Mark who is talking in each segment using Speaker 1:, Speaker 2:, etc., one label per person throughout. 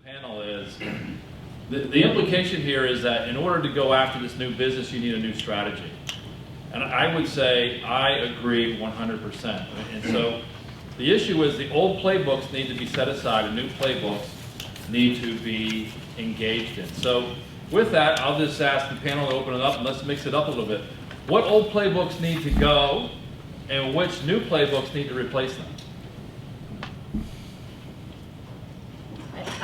Speaker 1: panel is, the implication here is that in order to go after this new business, you need a new strategy. And I would say I agree 100%. And so the issue is the old playbooks need to be set aside and new playbooks need to be engaged in. So with that, I'll just ask the panel to open it up and let's mix it up a little bit. What old playbooks need to go and which new playbooks need to replace them?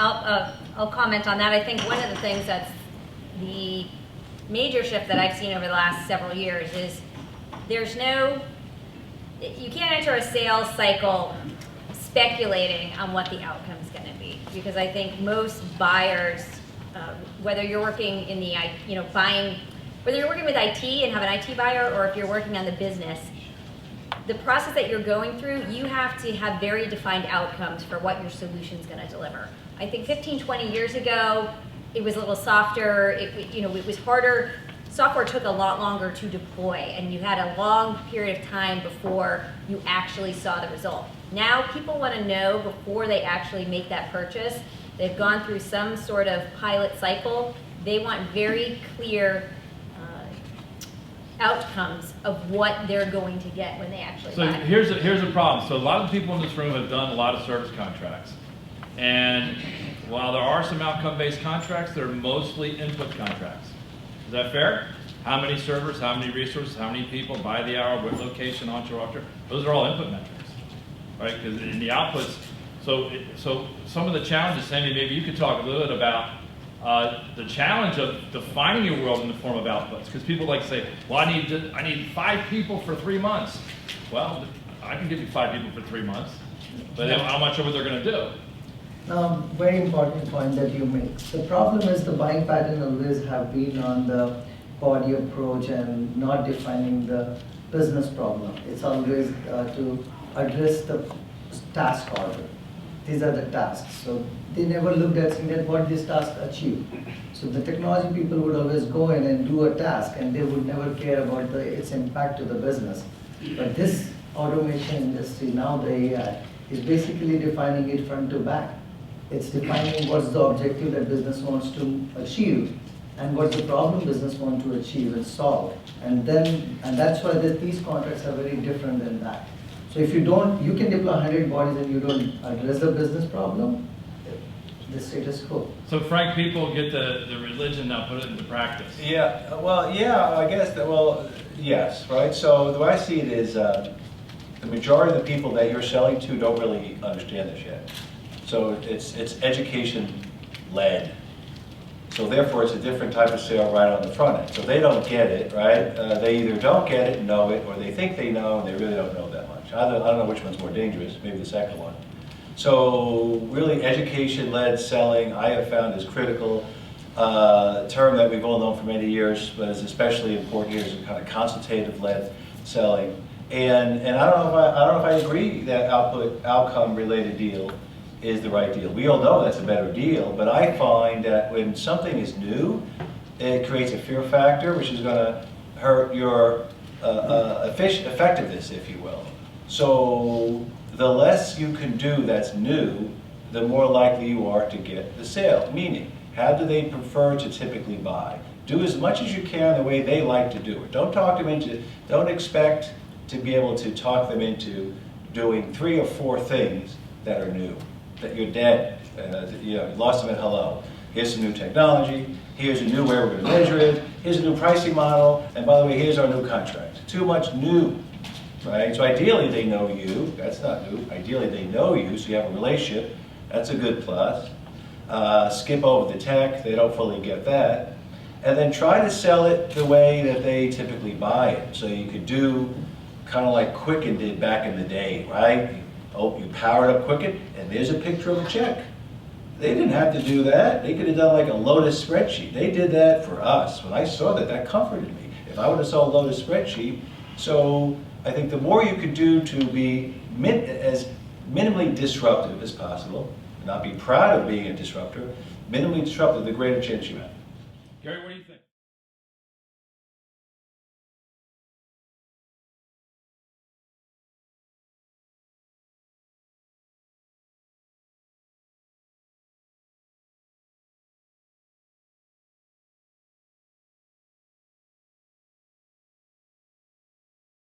Speaker 2: I'll comment on that. I think one of the things that's the major shift that I've seen over the last several years is you can't enter a sales cycle speculating on what the outcome is going to be, because I think most buyers, whether you're working in the, whether you're working with IT and have an IT buyer, or if you're working on the business, the process that you're going through, you have to have very defined outcomes for what your solution is going to deliver. I think 15, 20 years ago, it was a little softer. It was harder. Software took a lot longer to deploy, and you had a long period of time before you actually saw the result. Now, people want to know before they actually make that purchase. They've gone through some sort of pilot cycle. They want very clear outcomes of what they're going to get when they actually buy.
Speaker 1: So here's a problem. So a lot of people in this room have done a lot of service contracts. And while there are some outcome-based contracts, they're mostly input contracts. Is that fair? How many servers, how many resources, how many people, by the hour, what location, onshore, offshore? Those are all input metrics, right? Because in the outputs, so some of the challenges, Sandy, maybe you could talk a little bit about the challenge of defining your world in the form of outputs. Because people like to say, well, I need 5 people for 3 months. Well, I can give you 5 people for 3 months, but how much of it they're going to do?
Speaker 3: Very important point that you make. The problem is the buying pattern always have been on the body approach and not defining the business problem. It's always to address the task order. These are the tasks. So they never looked at saying that what this task achieve. So the technology people would always go in and do a task, and they would never care about its impact to the business. But this automation industry, now the AI, is basically defining it front to back. It's defining what's the objective that business wants to achieve and what's the problem business wants to achieve and solve. And that's why these contracts are very different than that. So if you can deploy 100 bodies and you don't address the business problem, the status quo.
Speaker 1: So Frank, people get the religion, now put it into practice.
Speaker 4: Yeah, well, yeah, I guess yes, right? So the way I see it is the majority of the people that you're selling to don't really understand this yet. So it's education-led. So therefore, it's a different type of sale right on the front end. So they don't get it, right? They either don't get it and know it, or they think they know and they really don't know that much. I don't know which one's more dangerous, maybe the second one. So really, education-led selling, I have found, is critical. A term that we've all known for many years, but is especially important here, is kind of consultative-led selling. And I don't know if I agree that outcome-related deal is the right deal. We all know that's a better deal, but I find that when something is new, it creates a fear factor, which is going to hurt your effectiveness, if you will. So the less you can do that's new, the more likely you are to get the sale. Meaning, how do they prefer to typically buy? Do as much as you can the way they like to do it. Don't expect to be able to talk them into doing 3 or 4 things that are new. That you're dead, you lost them at hello. Here's some new technology, here's a new way we're going to measure it, here's a new pricing model, and by the way, here's our new contract. Too much new, right? So ideally they know you, that's not new. Ideally they know you, so you have a relationship, that's a good plus. Skip over the tech, they don't fully get that. And then try to sell it the way that they typically buy it. So you could do kind of like Quicken did back in the day, right? You powered up Quicken, and there's a picture of a check. They didn't have to do that. They could have done like a Lotus spreadsheet. They did that for us. When I saw that, that comforted me. If I would have saw a Lotus spreadsheet, so I think the more you could do to be as minimally disruptive as possible, not be proud of being a disruptor, minimally disruptive, the greater chance you have.
Speaker 1: Gary, what do you